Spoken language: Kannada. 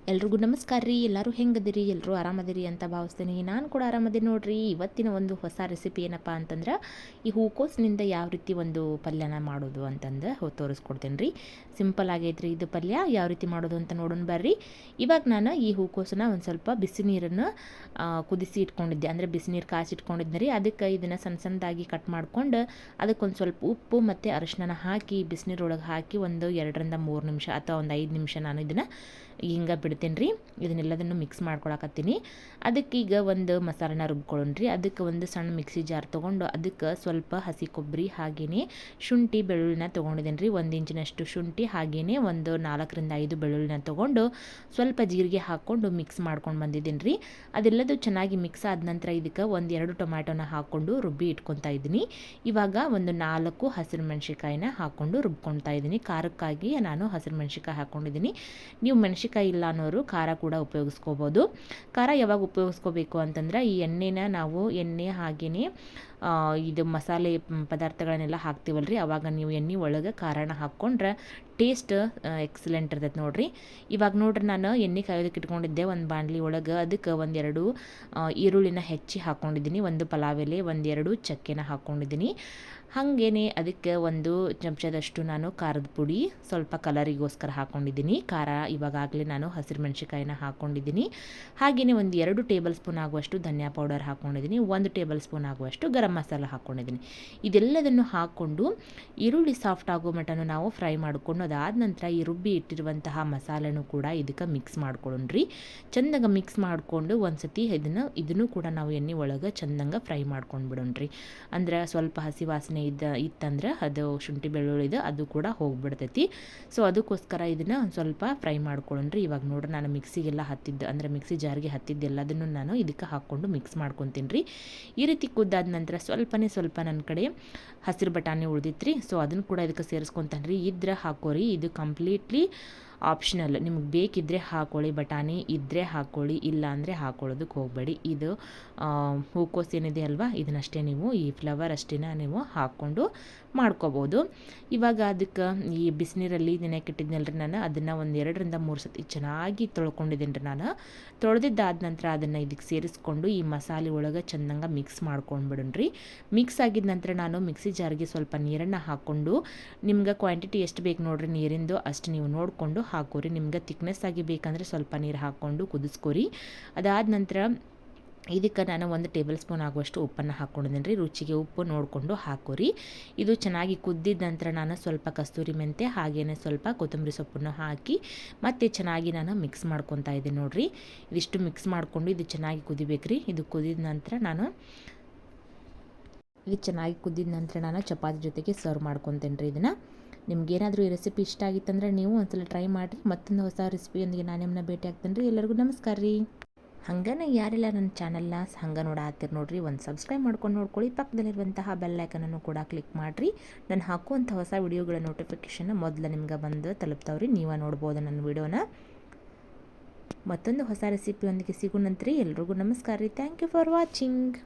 ಎಲ್ರಿಗೂ ನಮಸ್ಕಾರ ರೀ. ಎಲ್ಲರೂ ಹೆಂಗದಿರಿ? ಎಲ್ಲರೂ ಆರಾಮದಿರಿ ಅಂತ ಭಾವಿಸ್ತೀನಿ. ನಾನು ಕೂಡ ಆರಾಮದಿ ನೋಡ್ರಿ. ಇವತ್ತಿನ ಒಂದು ಹೊಸ ರೆಸಿಪಿ ಏನಪ್ಪ ಅಂತಂದ್ರೆ, ಈ ಹೂಕೋಸಿನಿಂದ ಯಾವ ರೀತಿ ಒಂದು ಪಲ್ಯನ ಮಾಡೋದು ಅಂತಂದು ತೋರಿಸ್ಕೊಡ್ತೇನೆ ರೀ. ಸಿಂಪಲ್ ಆಗೈತ್ರಿ ಇದು ಪಲ್ಯ. ಯಾವ ರೀತಿ ಮಾಡೋದು ಅಂತ ನೋಡೋಣ ಬರ್ರಿ. ಇವಾಗ ನಾನು ಈ ಹೂಕೋಸನ್ನ ಒಂದು ಸ್ವಲ್ಪ ಬಿಸಿ ನೀರನ್ನು ಕುದಿಸಿ ಇಟ್ಕೊಂಡಿದ್ದೆ, ಅಂದರೆ ಬಿಸಿ ನೀರು ಕಾಸಿ ಇಟ್ಕೊಂಡಿದ್ದೆ ರೀ. ಅದಕ್ಕೆ ಇದನ್ನು ಸಣ್ಣ ಸಣ್ಣದಾಗಿ ಕಟ್ ಮಾಡ್ಕೊಂಡು ಅದಕ್ಕೊಂದು ಸ್ವಲ್ಪ ಉಪ್ಪು ಮತ್ತು ಅರಿಶಿನ ಹಾಕಿ ಬಿಸಿನೀರೊಳಗೆ ಹಾಕಿ ಒಂದು 2-3 ನಿಮಿಷ ಅಥವಾ ಒಂದು 5 ನಿಮಿಷ ನಾನು ಇದನ್ನು ಹಿಂಗೆ ಬಿಡ್ತೀನಿ ರೀ. ಇದನ್ನೆಲ್ಲದನ್ನು ಮಿಕ್ಸ್ ಮಾಡ್ಕೊಳಕತ್ತೀನಿ. ಅದಕ್ಕೀಗ ಒಂದು ಮಸಾಲನ ರುಬ್ಕೊಳ್ಳೋಣ ರೀ. ಅದಕ್ಕೆ ಒಂದು ಸಣ್ಣ ಮಿಕ್ಸಿ ಜಾರ್ ತೊಗೊಂಡು ಅದಕ್ಕೆ ಸ್ವಲ್ಪ ಹಸಿ ಕೊಬ್ಬರಿ ಹಾಗೆಯೇ ಶುಂಠಿ ಬೆಳ್ಳುಳ್ಳಿನ ತೊಗೊಂಡಿದ್ದೀನಿ ರೀ. 1 ಇಂಚಿನಷ್ಟು ಶುಂಠಿ ಹಾಗೆಯೇ ಒಂದು 4-5 ಬೆಳ್ಳುಳ್ಳಿನ ತೊಗೊಂಡು ಸ್ವಲ್ಪ ಜೀರಿಗೆ ಹಾಕ್ಕೊಂಡು ಮಿಕ್ಸ್ ಮಾಡ್ಕೊಂಡು ಬಂದಿದ್ದೀನಿ ರೀ. ಅದೆಲ್ಲದು ಚೆನ್ನಾಗಿ ಮಿಕ್ಸ್ ಆದ ನಂತರ ಇದಕ್ಕೆ 1-2 ಟೊಮ್ಯಾಟೊನ ಹಾಕ್ಕೊಂಡು ರುಬ್ಬಿ ಇಟ್ಕೊತಾ ಇದ್ದೀನಿ. ಇವಾಗ ಒಂದು 4 ಹಸಿರು ಮೆಣಸಿಕಾಯಿನ ಹಾಕ್ಕೊಂಡು ರುಬ್ಕೊತಾ ಇದ್ದೀನಿ. ಖಾರಕ್ಕಾಗಿ ನಾನು ಹಸಿರು ಮೆಣಸಿಕಾಯಿ ಹಾಕ್ಕೊಂಡಿದ್ದೀನಿ. ನೀವು ಮೆಣಸಿಕಾಯಿ ಇಲ್ಲ ಅನ್ನೋರು ಖಾರ ಕೂಡ ಉಪಯೋಗಿಸ್ಕೋಬೋದು. ಖಾರ ಯಾವಾಗ ಉಪಯೋಗಿಸ್ಕೋಬೇಕು ಅಂತಂದ್ರೆ, ಈ ಎಣ್ಣೆನ ನಾವು ಎಣ್ಣೆ ಹಾಗೆಯೇ ಇದು ಮಸಾಲೆ ಪದಾರ್ಥಗಳನ್ನೆಲ್ಲ ಹಾಕ್ತೀವಲ್ರಿ, ಆವಾಗ ನೀವು ಎಣ್ಣೆ ಒಳಗೆ ಖಾರನ ಹಾಕ್ಕೊಂಡ್ರೆ ಟೇಸ್ಟ್ ಎಕ್ಸಲೆಂಟ್ ಇರ್ತೈತೆ ನೋಡಿರಿ. ಇವಾಗ ನೋಡ್ರಿ, ನಾನು ಎಣ್ಣೆ ಕಾಯೋದಕ್ಕೆ ಇಟ್ಕೊಂಡಿದ್ದೆ ಒಂದು ಬಾಣಲಿ ಒಳಗೆ. ಅದಕ್ಕೆ 1-2 ಈರುಳ್ಳಿನ ಹೆಚ್ಚಿ ಹಾಕ್ಕೊಂಡಿದ್ದೀನಿ, 1 ಪಲಾವ್ ಎಲೆ, 1-2 ಚಕ್ಕೆನ ಹಾಕ್ಕೊಂಡಿದ್ದೀನಿ. ಹಾಗೇನೆ ಅದಕ್ಕೆ 1 ಚಮಚದಷ್ಟು ನಾನು ಖಾರದ ಪುಡಿ ಸ್ವಲ್ಪ ಕಲರಿಗೋಸ್ಕರ ಹಾಕ್ಕೊಂಡಿದ್ದೀನಿ. ಖಾರ ಇವಾಗಲೇ ನಾನು ಹಸಿರು ಮೆಣಸಿಕಾಯಿನ ಹಾಕ್ಕೊಂಡಿದ್ದೀನಿ. ಹಾಗೆಯೇ 1-2 ಟೇಬಲ್ ಸ್ಪೂನ್ ಆಗುವಷ್ಟು ಧನಿಯಾ ಪೌಡರ್ ಹಾಕ್ಕೊಂಡಿದ್ದೀನಿ, 1 ಟೇಬಲ್ ಸ್ಪೂನ್ ಆಗುವಷ್ಟು ಗರಂ ಮಸಾಲ ಹಾಕ್ಕೊಂಡಿದ್ದೀನಿ. ಇದೆಲ್ಲದನ್ನು ಹಾಕ್ಕೊಂಡು ಈರುಳ್ಳಿ ಸಾಫ್ಟ್ ಆಗೋ ಮಟನು ನಾವು ಫ್ರೈ ಮಾಡ್ಕೊಂಡು, ಅದಾದ ನಂತರ ಈ ರುಬ್ಬಿ ಇಟ್ಟಿರುವಂತಹ ಮಸಾಲೆನೂ ಕೂಡ ಇದಕ್ಕೆ ಮಿಕ್ಸ್ ಮಾಡ್ಕೊಳ್ಳೋಣ್ರಿ. ಚಂದಾಗ ಮಿಕ್ಸ್ ಮಾಡಿಕೊಂಡು ಒಂದು ಸತಿ ಇದನ್ನು ಕೂಡ ನಾವು ಎಣ್ಣೆ ಒಳಗೆ ಚಂದಂಗೆ ಫ್ರೈ ಮಾಡ್ಕೊಂಡು ಬಿಡೋಣ್ರಿ. ಅಂದ್ರೆ ಸ್ವಲ್ಪ ಹಸಿ ವಾಸನೆ ಇತ್ತಂದ್ರೆ ಅದು ಶುಂಠಿ ಬೆಳ್ಳುಳ್ಳಿದು ಅದು ಕೂಡ ಹೋಗ್ಬಿಡ್ತೈತಿ. ಸೊ ಅದಕ್ಕೋಸ್ಕರ ಇದನ್ನು ಒಂದು ಸ್ವಲ್ಪ ಫ್ರೈ ಮಾಡ್ಕೊಳ್ಳೋಣ್ರಿ. ಇವಾಗ ನೋಡ್ರಿ, ನಾನು ಮಿಕ್ಸಿಗೆಲ್ಲ ಹತ್ತಿದ್ದು, ಅಂದರೆ ಮಿಕ್ಸಿ ಜಾರ್ಗೆ ಹತ್ತಿದ್ದೆಲ್ಲದನ್ನು ನಾನು ಇದಕ್ಕೆ ಹಾಕ್ಕೊಂಡು ಮಿಕ್ಸ್ ಮಾಡ್ಕೊತೀನಿ ರೀ. ಈ ರೀತಿ ಕುದ್ದಾದ ನಂತರ ಸ್ವಲ್ಪ ನನ್ನ ಕಡೆ ಹಸಿರು ಬಟಾಣಿ ಉಳ್ದಿತ್ರಿ. ಸೊ ಅದನ್ನು ಕೂಡ ಇದಕ್ಕೆ ಸೇರಿಸ್ಕೊತಾನೆ ರೀ. ಇದ್ರೆ ಹಾಕೋರಿ, ಇದು ಕಂಪ್ಲೀಟ್ಲಿ ಆಪ್ಷನಲ್. ನಿಮಗೆ ಬೇಕಿದ್ದರೆ ಹಾಕ್ಕೊಳ್ಳಿ, ಬಟಾಣಿ ಇದ್ದರೆ ಹಾಕ್ಕೊಳ್ಳಿ, ಇಲ್ಲ ಅಂದರೆ ಹಾಕ್ಕೊಳ್ಳೋದಕ್ಕೆ ಹೋಗಬೇಡಿ. ಇದು ಹೂಕೋಸು ಏನಿದೆ ಅಲ್ವಾ, ಇದನ್ನಷ್ಟೇ ನೀವು, ಈ ಫ್ಲವರ್ ಅಷ್ಟೇ ನೀವು ಹಾಕ್ಕೊಂಡು ಮಾಡ್ಕೋಬೋದು. ಇವಾಗ ಅದಕ್ಕೆ ಈ ಬಿಸಿನೀರಲ್ಲಿ ನೆನೆಕಿಟ್ಟಿದ್ನಲ್ರಿ ನಾನು, ಅದನ್ನು 1-2-3 ಸತಿ ಚೆನ್ನಾಗಿ ತೊಳ್ಕೊಂಡಿದ್ದೀನಿ ರೀ. ನಾನು ತೊಳೆದಿದ್ದಾದ ನಂತರ ಅದನ್ನು ಇದಕ್ಕೆ ಸೇರಿಸ್ಕೊಂಡು ಈ ಮಸಾಲೆ ಒಳಗೆ ಚೆಂದಂಗೆ ಮಿಕ್ಸ್ ಮಾಡ್ಕೊಂಡ್ಬಿಡೋಣ್ರಿ. ಮಿಕ್ಸ್ ಆಗಿದ ನಂತರ ನಾನು ಮಿಕ್ಸಿ ಜಾರ್ಗೆ ಸ್ವಲ್ಪ ನೀರನ್ನು ಹಾಕ್ಕೊಂಡು, ನಿಮ್ಗೆ ಕ್ವಾಂಟಿಟಿ ಎಷ್ಟು ಬೇಕು ನೋಡಿರಿ ನೀರಿಂದು, ಅಷ್ಟು ನೀವು ನೋಡಿಕೊಂಡು ಹಾಕೋರಿ. ನಿಮ್ಗೆ ತಿಕ್ನೆಸ್ ಆಗಿ ಬೇಕಂದರೆ ಸ್ವಲ್ಪ ನೀರು ಹಾಕ್ಕೊಂಡು ಕುದಿಸ್ಕೊರಿ. ಅದಾದ ನಂತರ ಇದಕ್ಕೆ ನಾನು 1 ಟೇಬಲ್ ಸ್ಪೂನ್ ಆಗುವಷ್ಟು ಉಪ್ಪನ್ನು ಹಾಕ್ಕೊಂಡಿದ್ದೀನಿ ರೀ. ರುಚಿಗೆ ಉಪ್ಪು ನೋಡಿಕೊಂಡು ಹಾಕೋರಿ. ಇದು ಚೆನ್ನಾಗಿ ಕುದ್ದಿದ ನಂತರ ನಾನು ಸ್ವಲ್ಪ ಕಸ್ತೂರಿ ಮೆಂತೆ ಹಾಗೆಯೇ ಸ್ವಲ್ಪ ಕೊತ್ತಂಬರಿ ಸೊಪ್ಪನ್ನು ಹಾಕಿ ಮತ್ತೆ ಚೆನ್ನಾಗಿ ನಾನು ಮಿಕ್ಸ್ ಮಾಡ್ಕೊತಾ ಇದ್ದೀನಿ ನೋಡಿರಿ. ಇದಿಷ್ಟು ಮಿಕ್ಸ್ ಮಾಡಿಕೊಂಡು ಇದು ಚೆನ್ನಾಗಿ ಕುದಿಬೇಕ್ರಿ. ಇದು ಕುದಿದ ನಂತರ ಚೆನ್ನಾಗಿ ಕುದ್ದಿದ ನಂತರ ನಾನು ಚಪಾತಿ ಜೊತೆಗೆ ಸರ್ವ್ ಮಾಡ್ಕೊತೇನೆ ರೀ. ಇದನ್ನು ನಿಮ್ಗೇನಾದರೂ ಈ ರೆಸಿಪಿ ಇಷ್ಟ ಆಗಿತ್ತಂದ್ರೆ ನೀವು ಒಂದ್ಸಲ ಟ್ರೈ ಮಾಡಿರಿ. ಮತ್ತೊಂದು ಹೊಸ ರೆಸಿಪಿಯೊಂದಿಗೆ ನಾನು ನಿಮ್ಮನ್ನ ಭೇಟಿ ಆಗ್ತೇನೆ ರೀ. ಎಲ್ಲರಿಗೂ ನಮಸ್ಕಾರ ರೀ. ಹಂಗನೇ ಯಾರೆಲ್ಲ ನನ್ನ ಚಾನಲ್ನ ಹಂಗೆ ನೋಡಾತ್ತೀರಿ ನೋಡ್ರಿ, ಒಂದು ಸಬ್ಸ್ಕ್ರೈಬ್ ಮಾಡ್ಕೊಂಡು ನೋಡ್ಕೊಳ್ಳಿ. ಪಕ್ಕದಲ್ಲಿರುವಂತಹ ಬೆಲ್ ಐಕನನ್ನು ಕೂಡ ಕ್ಲಿಕ್ ಮಾಡಿರಿ. ನಾನು ಹಾಕುವಂಥ ಹೊಸ ವಿಡಿಯೋಗಳ ನೋಟಿಫಿಕೇಷನ್ ಮೊದಲು ನಿಮ್ಗೆ ಬಂದು ತಲುಪ್ತಾವ್ರಿ. ನೀವು ನೋಡ್ಬೋದು ನನ್ನ ವಿಡಿಯೋನ. ಮತ್ತೊಂದು ಹೊಸ ರೆಸಿಪಿಯೊಂದಿಗೆ ಸಿಗೋಣಂತ್ರಿ. ಎಲ್ರಿಗೂ ನಮಸ್ಕಾರ ರೀ. Thank you for watching.